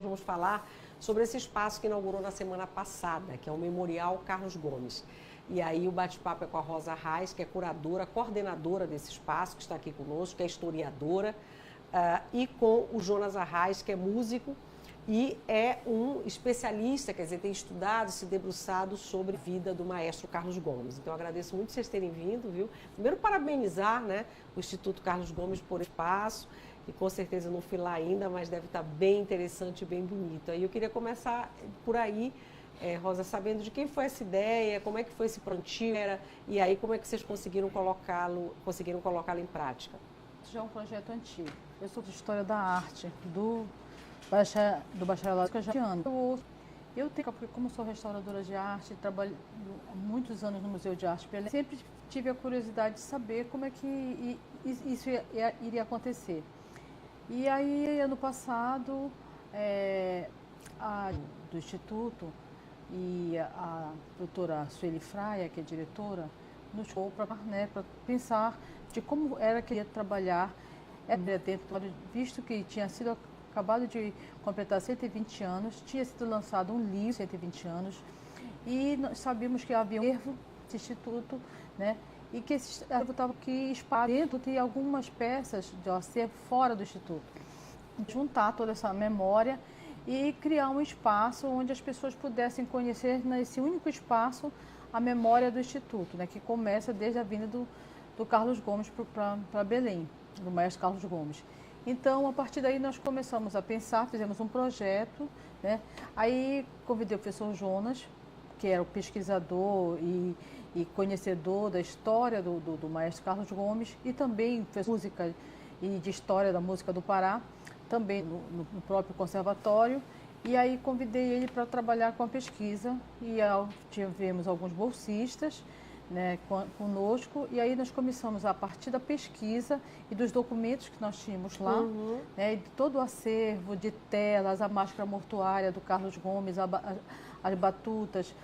Vamos falar sobre esse espaço que inaugurou na semana passada, que é o Memorial Carlos Gomes. E aí o bate-papo é com a Rosa Reis, que é curadora, coordenadora desse espaço, que está aqui conosco, que é historiadora, e com o Jonas Arraes, que é músico e é um especialista, quer dizer, tem estudado, se debruçado sobre a vida do maestro Carlos Gomes. Então, eu agradeço muito vocês terem vindo, viu? Primeiro, parabenizar, né, o Instituto Carlos Gomes por esse espaço, e com certeza não fui lá ainda, mas deve estar bem interessante e bem bonito. Aí eu queria começar por aí, Rosa, sabendo de quem foi essa ideia, como é que foi esse plantio, e aí como é que vocês conseguiram colocá-lo em prática? Já é um projeto antigo. Eu sou de História da Arte, do bacharelado canadiano. Eu tenho, porque como sou restauradora de arte, trabalho há muitos anos no Museu de Arte Belém, sempre tive a curiosidade de saber como é que isso iria acontecer. E aí, ano passado, do Instituto e a doutora Sueli Fraia, que é diretora, nos chamou para pensar de como era que ia trabalhar dentro, visto que tinha sido acabado de completar 120 anos, tinha sido lançado um livro, 120 anos, e nós sabíamos que havia um acervo desse instituto, né? E que esse acervo estava aqui espalhado dentro de algumas peças de acervo fora do instituto. Juntar toda essa memória e criar um espaço onde as pessoas pudessem conhecer, nesse único espaço, a memória do instituto, né? Que começa desde a vinda do Carlos Gomes para Belém, do maestro Carlos Gomes. Então, a partir daí, nós começamos a pensar, fizemos um projeto, né? Aí convidei o professor Jonas, que era o pesquisador e conhecedor da história do maestro Carlos Gomes, e também fez música e de história da música do Pará, também no próprio conservatório. E aí convidei ele para trabalhar com a pesquisa, e tivemos alguns bolsistas, né, conosco, e aí nós começamos a partir da pesquisa e dos documentos que nós tínhamos lá, né, de todo o acervo de telas, a máscara mortuária do Carlos Gomes, as batutas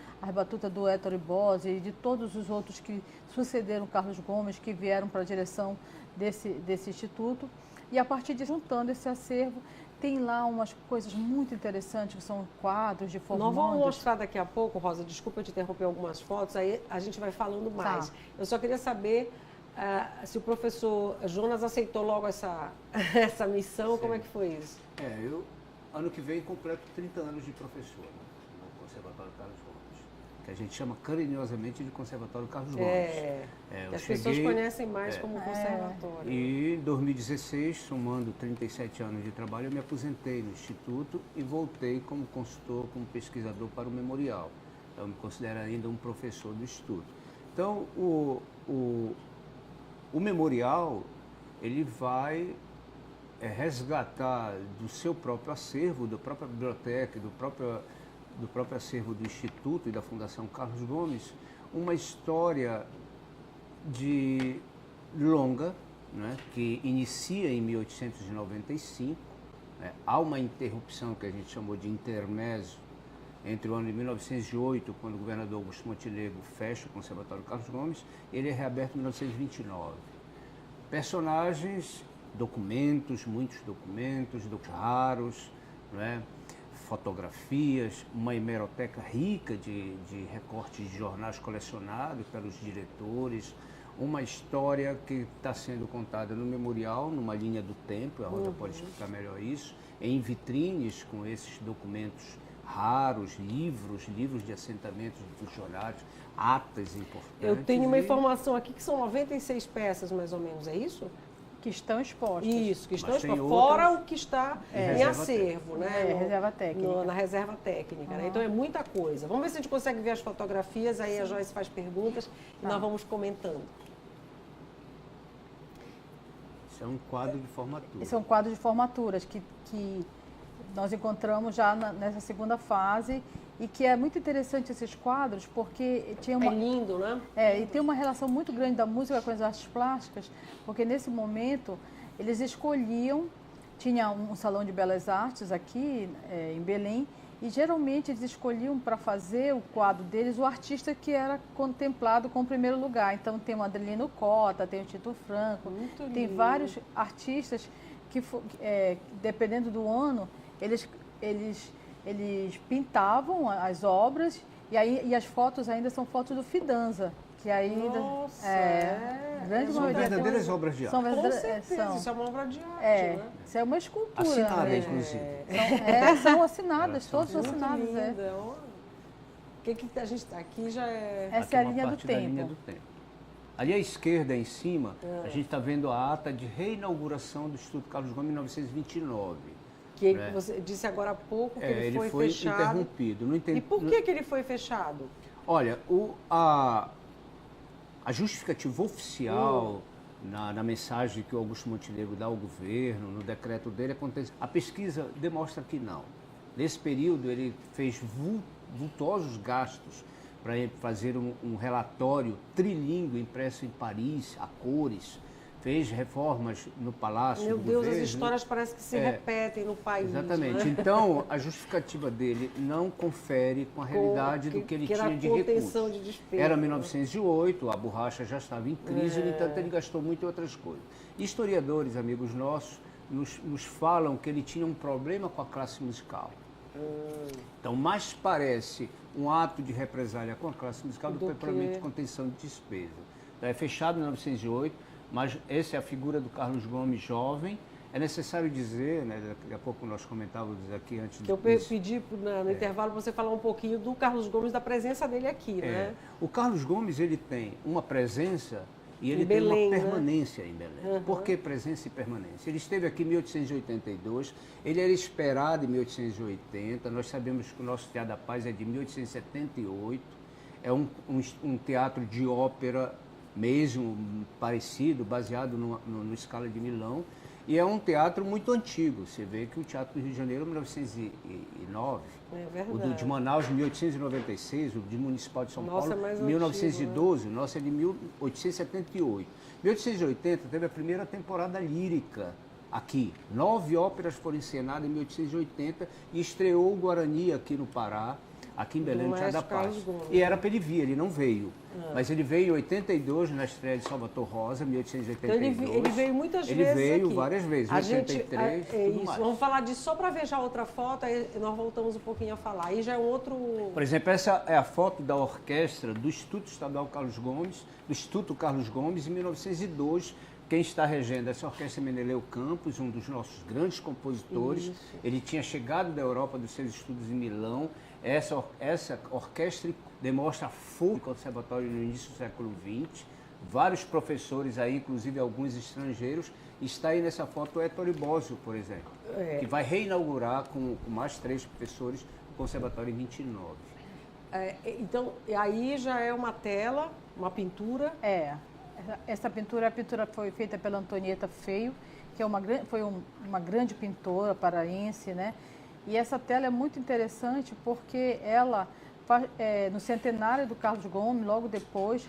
do Héctor Bose e de todos os outros que sucederam Carlos Gomes, que vieram para a direção desse instituto. E a partir de juntando esse acervo, tem lá umas coisas muito interessantes, que são quadros de formandos. Nós vamos mostrar daqui a pouco, Rosa, desculpa te interromper algumas fotos, aí a gente vai falando mais. Tá. Eu só queria saber se o professor Jonas aceitou logo essa missão. Sim. Como é que foi isso? Eu, ano que vem, completo 30 anos de professor, né, no Conservatório Carlos Gomes, que a gente chama carinhosamente de Conservatório Carlos Gomes. As pessoas conhecem mais como conservatório. E em 2016, somando 37 anos de trabalho, eu me aposentei no Instituto e voltei como consultor, como pesquisador para o Memorial. Então, eu me considero ainda um professor do Instituto. Então, o Memorial, ele vai resgatar do seu próprio acervo, da própria biblioteca, do próprio acervo do Instituto e da Fundação Carlos Gomes, uma história de longa, né, que inicia em 1895, né, há uma interrupção que a gente chamou de intermezzo entre o ano de 1908, quando o governador Augusto Montenegro fecha o Conservatório Carlos Gomes, ele é reaberto em 1929. Personagens, muitos documentos raros, né, fotografias, uma hemeroteca rica de recortes de jornais colecionados pelos diretores, uma história que está sendo contada no Memorial, numa linha do tempo, a Rosa pode explicar melhor isso, em vitrines com esses documentos raros, livros de assentamentos funcionários, atas importantes. Eu tenho uma informação aqui que são 96 peças, mais ou menos, é isso? Que estão expostas. Isso, que estão expostas, fora o que está em acervo, né? Reserva técnica. Na reserva técnica, né? Então é muita coisa. Vamos ver se a gente consegue ver as fotografias, aí a Joyce faz perguntas e nós vamos comentando. Isso é um quadro de formatura. Esse é um quadro de formaturas que nós encontramos já nessa segunda fase, e que é muito interessante esses quadros, porque tinha uma... É lindo, né? E tem uma relação muito grande da música com as artes plásticas, porque nesse momento eles escolhiam, tinha um salão de belas artes aqui em Belém, e geralmente eles escolhiam para fazer o quadro deles o artista que era contemplado com o primeiro lugar. Então tem o Adelino Cota, tem o Tito Franco, tem vários artistas que, dependendo do ano, eles eles pintavam as obras e as fotos ainda são fotos do Fidanza, que ainda Nossa, grande São maioria verdadeiras obras de arte. são Com verdadeiras, certeza, isso é uma obra de arte, né? isso é uma escultura. Assinada, Né? inclusive. São assinadas, todas Muito assinadas. linda. Ó. O que a gente está aqui já é... Essa é a Aqui uma linha do parte da tempo. linha do tempo. Ali à esquerda, em cima, a gente está vendo a ata de reinauguração do Instituto Carlos Gomes em 1929. Que né? você disse agora há pouco que Ele ele foi fechado. interrompido. Não E por que ele foi fechado? Olha, a justificativa oficial na mensagem que o Augusto Montenegro dá ao governo, no decreto dele, acontece. A pesquisa demonstra que não. Nesse período, ele fez vultosos gastos para fazer um relatório trilíngue impresso em Paris, a cores, fez reformas no Palácio Meu do Deus, Governo. as histórias parecem que se repetem no país. Exatamente. Né? Então, a justificativa dele não confere com a realidade do que ele tinha de recursos. De despesa, Era 1908, a borracha já estava em crise, no entanto ele gastou muito em outras coisas. Historiadores, amigos nossos, nos falam que ele tinha um problema com a classe musical. Então, mais parece um ato de represália com a classe musical do que propriamente contenção de despesa. Então, é fechado em 1908, mas essa é a figura do Carlos Gomes jovem. É necessário dizer, né, daqui a pouco nós comentávamos aqui antes que eu pedi no intervalo para você falar um pouquinho do Carlos Gomes, da presença dele aqui, né? O Carlos Gomes, ele tem uma presença e ele tem Belém, uma permanência em Belém. Por que presença e permanência? Ele esteve aqui em 1882, ele era esperado em 1880, nós sabemos que o nosso Teatro da Paz é de 1878, é um teatro de ópera mesmo, parecido, baseado no Scala de Milão, e é um teatro muito antigo. Você vê que o Teatro do Rio de Janeiro é 1909, o de Manaus 1896, o de Municipal de São Paulo 1912, o nosso é de 1878. 1880 teve a primeira temporada lírica aqui. 9 óperas foram encenadas em 1880 e estreou o Guarani aqui no Pará, aqui em Belém, no Teatro da Paz. E era para ele vir, ele não veio. Mas ele veio em 82, na estreia de Salvator Rosa, 1882. Então ele veio muitas vezes Ele veio aqui. várias vezes, em 83, tudo mais. Vamos falar disso só para ver já outra foto, aí nós voltamos um pouquinho a falar. Aí já é outro... Por exemplo, essa é a foto da orquestra do Instituto Estadual Carlos Gomes, do Instituto Carlos Gomes, em 1902. Quem está regendo essa orquestra é Meneleu Campos, um dos nossos grandes compositores. Isso. Ele tinha chegado da Europa dos seus estudos em Milão. Essa orquestra demonstra a força do conservatório no início do século XX. Vários professores aí, inclusive alguns estrangeiros. Está aí nessa foto o Ettore Bosio, por exemplo, que vai reinaugurar com mais 3 professores o conservatório em 29. Então, aí já é uma tela, uma pintura. Essa pintura, a pintura foi feita pela Antonieta Feio, que foi uma grande pintora paraense, né? E essa tela é muito interessante porque ela, no centenário do Carlos Gomes, logo depois,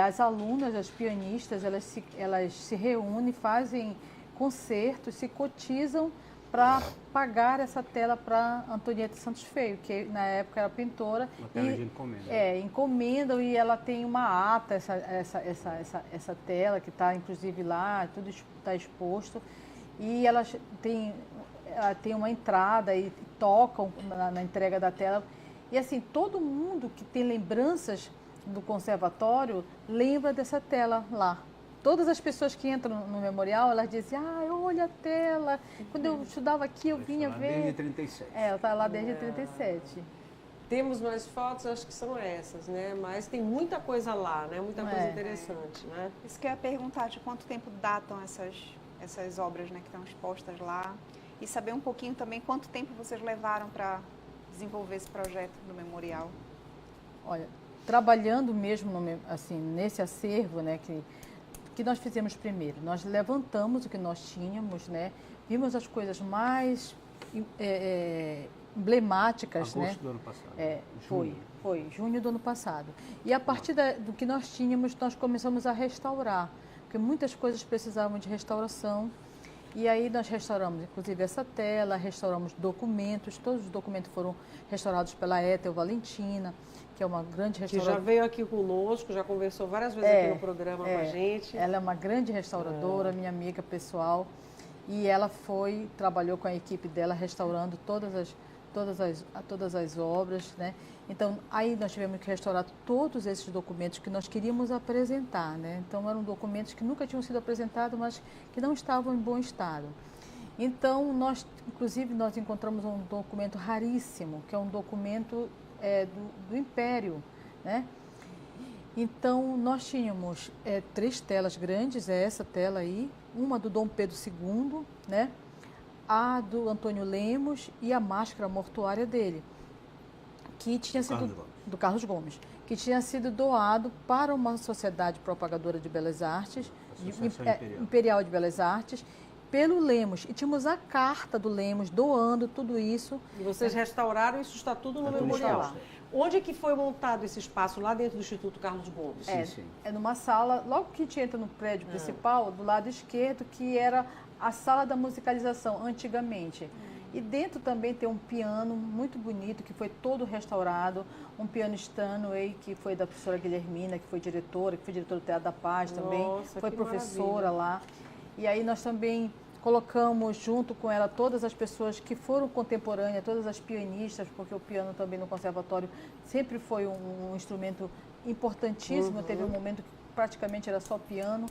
as alunas, as pianistas, elas se reúnem, fazem concertos, se cotizam para pagar essa tela para Antonieta Santos Feio, que na época era pintora. Uma tela de encomenda. Encomendam e ela tem uma ata, essa tela que está inclusive lá, tudo está exposto. E ela tem uma entrada e tocam na entrega da tela. E assim, todo mundo que tem lembranças do conservatório lembra dessa tela lá. Todas as pessoas que entram no memorial, elas dizem, olha a tela. Quando eu estudava aqui, eu vinha ver. Desde 37. Ela está lá desde 37. Temos mais fotos, acho que são essas, né? Mas tem muita coisa lá, né? Muita coisa interessante, né? Isso que eu ia perguntar, de quanto tempo datam essas obras, né, que estão expostas lá? E saber um pouquinho também quanto tempo vocês levaram para desenvolver esse projeto do memorial. Olha, trabalhando mesmo nesse acervo, né, que nós fizemos primeiro, nós levantamos o que nós tínhamos, né, vimos as coisas mais emblemáticas. Agosto, né? do ano passado. Foi junho do ano passado. E a partir do que nós tínhamos, nós começamos a restaurar, porque muitas coisas precisavam de restauração. E aí nós restauramos, inclusive, essa tela, restauramos documentos, todos os documentos foram restaurados pela Ethel Valentina, que é uma grande restauradora. Que já veio aqui conosco, já conversou várias vezes aqui no programa com a gente. Ela é uma grande restauradora, minha amiga pessoal. e ela trabalhou com a equipe dela, restaurando todas as obras, né? Então, aí nós tivemos que restaurar todos esses documentos que nós queríamos apresentar, né? Então, eram documentos que nunca tinham sido apresentados, mas que não estavam em bom estado. Então, inclusive, nós encontramos um documento raríssimo, que é um documento do Império, né? Então, nós tínhamos 3 telas grandes, essa tela aí, uma do Dom Pedro II, né? A do Antônio Lemos e a máscara mortuária dele, que tinha sido do Carlos Gomes, que tinha sido doado para uma sociedade propagadora de belas artes, Imperial de Belas Artes, pelo Lemos. E tínhamos a carta do Lemos doando tudo isso. E vocês restauraram, isso está tudo no memorial. Onde é que foi montado esse espaço? Lá dentro do Instituto Carlos Gomes? Sim. É numa sala, logo que a gente entra no prédio principal, do lado esquerdo, que era a sala da musicalização, antigamente. E dentro também tem um piano muito bonito, que foi todo restaurado, um piano Stanway, que foi da professora Guilhermina, que foi diretora do Teatro da Paz também, foi professora lá. E aí nós também colocamos junto com ela todas as pessoas que foram contemporâneas, todas as pianistas, porque o piano também no conservatório sempre foi um instrumento importantíssimo, teve um momento que praticamente era só piano.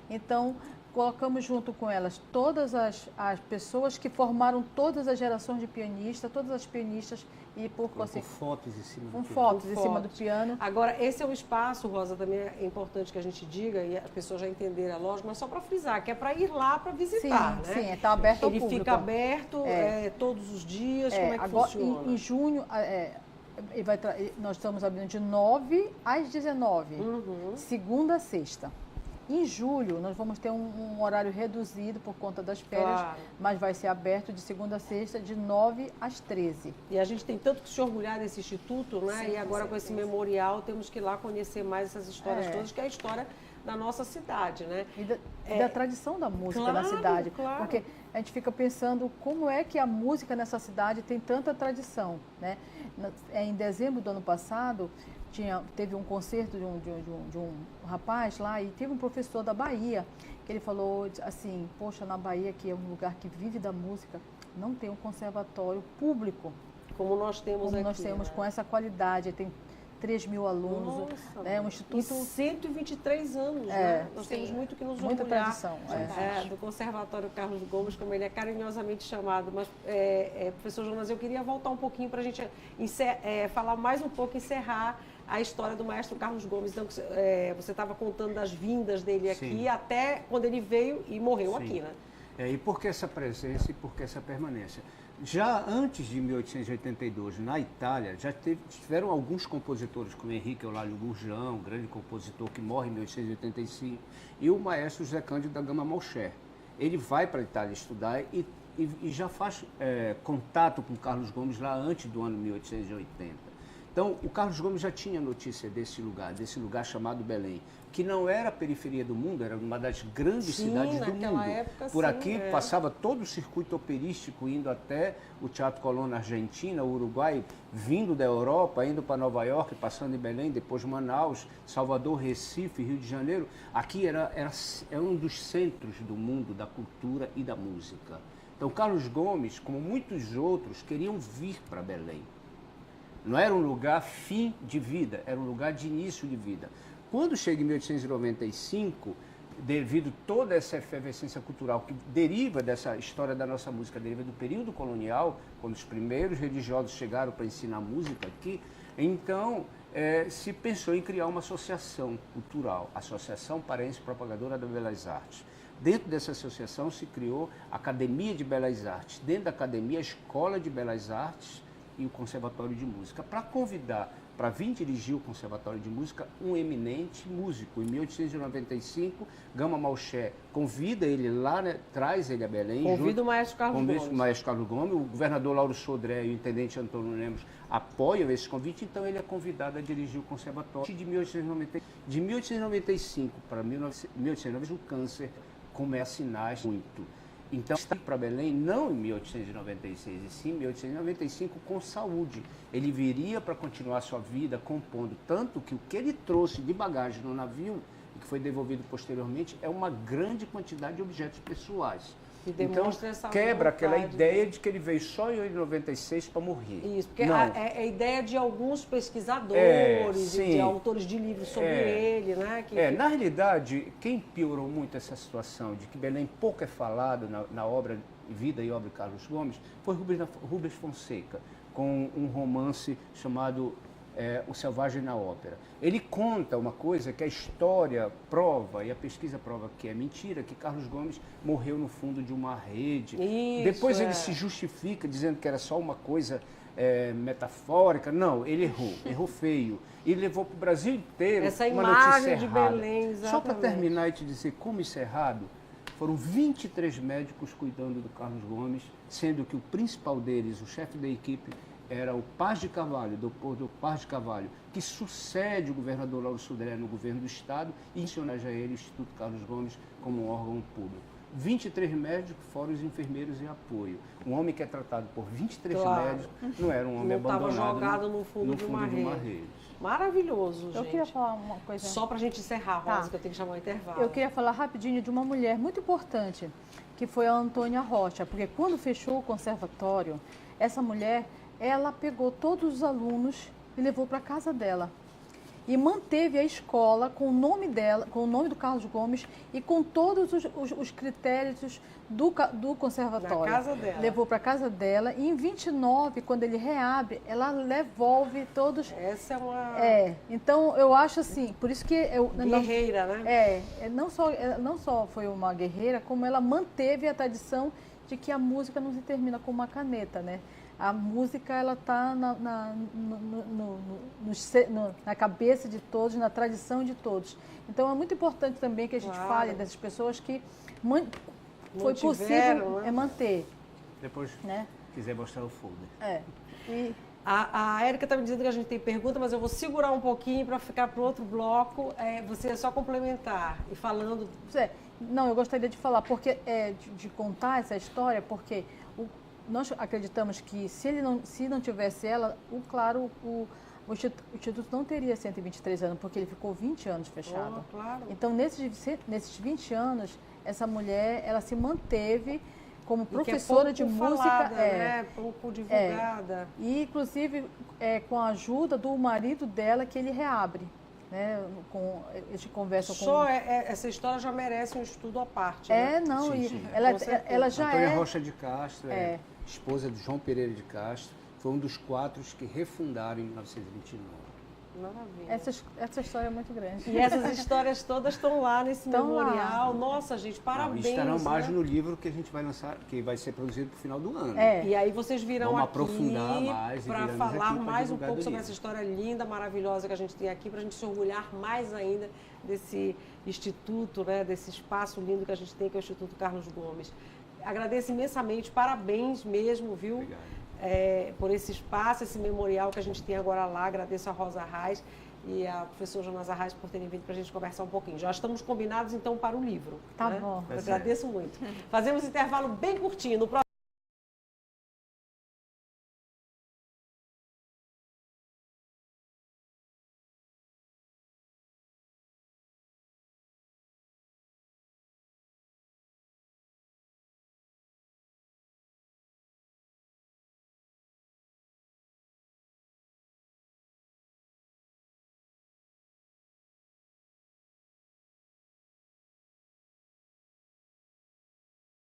Então, colocamos junto com elas todas as pessoas que formaram todas as gerações de pianistas, todas as pianistas, e com fotos em cima do piano. Fotos em cima do piano. Agora, esse é um espaço, Rosa, também é importante que a gente diga, e as pessoas já entenderam a lógica, mas só para frisar, que é para ir lá para visitar, sim, né? Sim, está aberto ao público. Ele fica aberto todos os dias, como é que agora, funciona? Em junho, nós estamos abrindo de 9 às 19, segunda a sexta. Em julho, nós vamos ter um horário reduzido por conta das férias, mas vai ser aberto de segunda a sexta, de 9 às 13. E a gente tem tanto que se orgulhar desse instituto, né? Sim, e agora com esse memorial temos que ir lá conhecer mais essas histórias todas, que é a história da nossa cidade, né? E da tradição da música na cidade. Claro. Porque a gente fica pensando como é que a música nessa cidade tem tanta tradição, né? Em dezembro do ano passado, teve um concerto de um rapaz lá, e teve um professor da Bahia, que ele falou assim, poxa, na Bahia, que é um lugar que vive da música, não tem um conservatório público. Como nós temos aqui. Nós temos, né? com essa qualidade, tem 3.000 alunos, né? Um instituto... E 123 anos, né? Nós temos muito que nos orgulhar. Muita tradição. Do Conservatório Carlos Gomes, como ele é carinhosamente chamado. Mas, professor Jonas, eu queria voltar um pouquinho para a gente falar mais um pouco, encerrar a história do maestro Carlos Gomes. Então, você estava contando das vindas dele aqui, até quando ele veio e morreu aqui, né? E por que essa presença e por que essa permanência? Já antes de 1882, na Itália, já tiveram alguns compositores, como Henrique Eulálio Gurjão, um grande compositor que morre em 1885, e o maestro José Cândido da Gama Malcher. Ele vai para a Itália estudar e já faz contato com Carlos Gomes lá antes do ano 1880. Então, o Carlos Gomes já tinha notícia desse lugar chamado Belém, que não era a periferia do mundo, era uma das grandes cidades do mundo. Época, por aqui passava todo o circuito operístico, indo até o Teatro Colón na Argentina, o Uruguai, vindo da Europa, indo para Nova York, passando em Belém, depois Manaus, Salvador, Recife, Rio de Janeiro. Aqui era um dos centros do mundo da cultura e da música. Então, Carlos Gomes, como muitos outros, queriam vir para Belém. Não era um lugar fim de vida, era um lugar de início de vida. Quando chega em 1895, devido a toda essa efervescência cultural que deriva dessa história da nossa música, deriva do período colonial, quando os primeiros religiosos chegaram para ensinar música aqui, então se pensou em criar uma associação cultural, Associação Paraense Propagadora das Belas Artes. Dentro dessa associação se criou a Academia de Belas Artes, dentro da academia a Escola de Belas Artes e o Conservatório de Música, para convidar para vir dirigir o Conservatório de Música um eminente músico. Em 1895, Gama Malcher convida ele lá, né, traz ele a Belém. Convida o maestro Carlos Gomes. Convida o maestro Carlos Gomes, o governador Lauro Sodré e o intendente Antônio Lemos apoiam esse convite, então ele é convidado a dirigir o Conservatório. De 1895 para 1890, o câncer começa a sinais muito. Então, está para Belém não em 1896, e sim em 1895 com saúde. Ele viria para continuar sua vida compondo, tanto que o que ele trouxe de bagagem no navio, e que foi devolvido posteriormente, é uma grande quantidade de objetos pessoais. E Então, demonstra essa quebra aquela vontade, ideia né? de que ele veio só em 96 para morrer. Isso, porque Não. é a ideia de alguns pesquisadores, e de sim. autores de livros sobre ele, né? Na realidade, quem piorou muito essa situação de que Belém pouco é falado na obra, Vida e Obra de Carlos Gomes, foi Rubens Fonseca, com um romance chamado O Selvagem na Ópera. Ele conta uma coisa que a história prova, e a pesquisa prova que é mentira, que Carlos Gomes morreu no fundo de uma rede. Isso, Depois ele se justifica dizendo que era só uma coisa metafórica. Não, ele errou feio. E levou para o Brasil inteiro essa uma imagem notícia de errada. Belém, exatamente. Só para terminar e te dizer como isso é errado, foram 23 médicos cuidando do Carlos Gomes, sendo que o principal deles, o chefe da equipe, era o Paz de Carvalho, doutor Paz de Carvalho, que sucede o governador Lauro Sodré no governo do Estado e homenageia ele, o Instituto Carlos Gomes, como um órgão público. 23 médicos, fora os enfermeiros e apoio. Um homem que é tratado por 23 médicos não era um homem abandonado. Estava jogado no fundo de uma rede. Maravilhoso, gente. Eu queria falar uma coisa. Só para a gente encerrar, Rosa, que eu tenho que chamar o intervalo. Eu queria falar rapidinho de uma mulher muito importante, que foi a Antônia Rocha, porque quando fechou o conservatório, essa mulher, ela pegou todos os alunos e levou para casa dela. E manteve a escola com o nome dela, com o nome do Carlos Gomes e com todos os critérios do conservatório. Na casa dela. Levou para casa dela e em 29, quando ele reabre, ela devolve todos. Essa é uma... Então eu acho assim, por isso que... Guerreira, né? Não só foi uma guerreira, como ela manteve a tradição de que a música não se termina com uma caneta, né? A música, ela está na cabeça de todos, na tradição de todos. Então, é muito importante também que a gente fale dessas pessoas que foi possível manter. Depois, quiser mostrar o folder. A Érica está me dizendo que a gente tem pergunta, mas eu vou segurar um pouquinho para ficar para o outro bloco. Você é só complementar e falando... Não, eu gostaria de falar, porque de contar essa história, porque... Nós acreditamos que se não tivesse ela, o Instituto não teria 123 anos, porque ele ficou 20 anos fechado. Claro. Então, nesses 20 anos, essa mulher, ela se manteve como professora de música. Falada, pouco divulgada. E, inclusive, com a ajuda do marido dela, que ele reabre. Né, eles conversam com... essa história já merece um estudo à parte. Sim. Ela já Antônia Rocha de Castro, esposa de João Pereira de Castro, foi um dos 4 que refundaram em 1929. Maravilha. Essa história é muito grande. E essas histórias todas estão lá nesse memorial. Nossa, gente, parabéns. Estarão mais no livro que a gente vai lançar, que vai ser produzido para o final do ano. E aí vocês virão Vamos aqui aprofundar mais para falar mais um pouco sobre livro. essa história linda, maravilhosa que a gente tem aqui, para a gente se orgulhar mais ainda desse instituto, né, desse espaço lindo que a gente tem, que é o Instituto Carlos Gomes. Agradeço imensamente, parabéns mesmo, viu? Obrigado. Por esse espaço, esse memorial que a gente tem agora lá. Agradeço a Rosa Arraes e a professora Jonas Arraes por terem vindo para a gente conversar um pouquinho. Já estamos combinados, então, para o livro. Tá bom. Agradeço muito. Fazemos intervalo bem curtinho. No próximo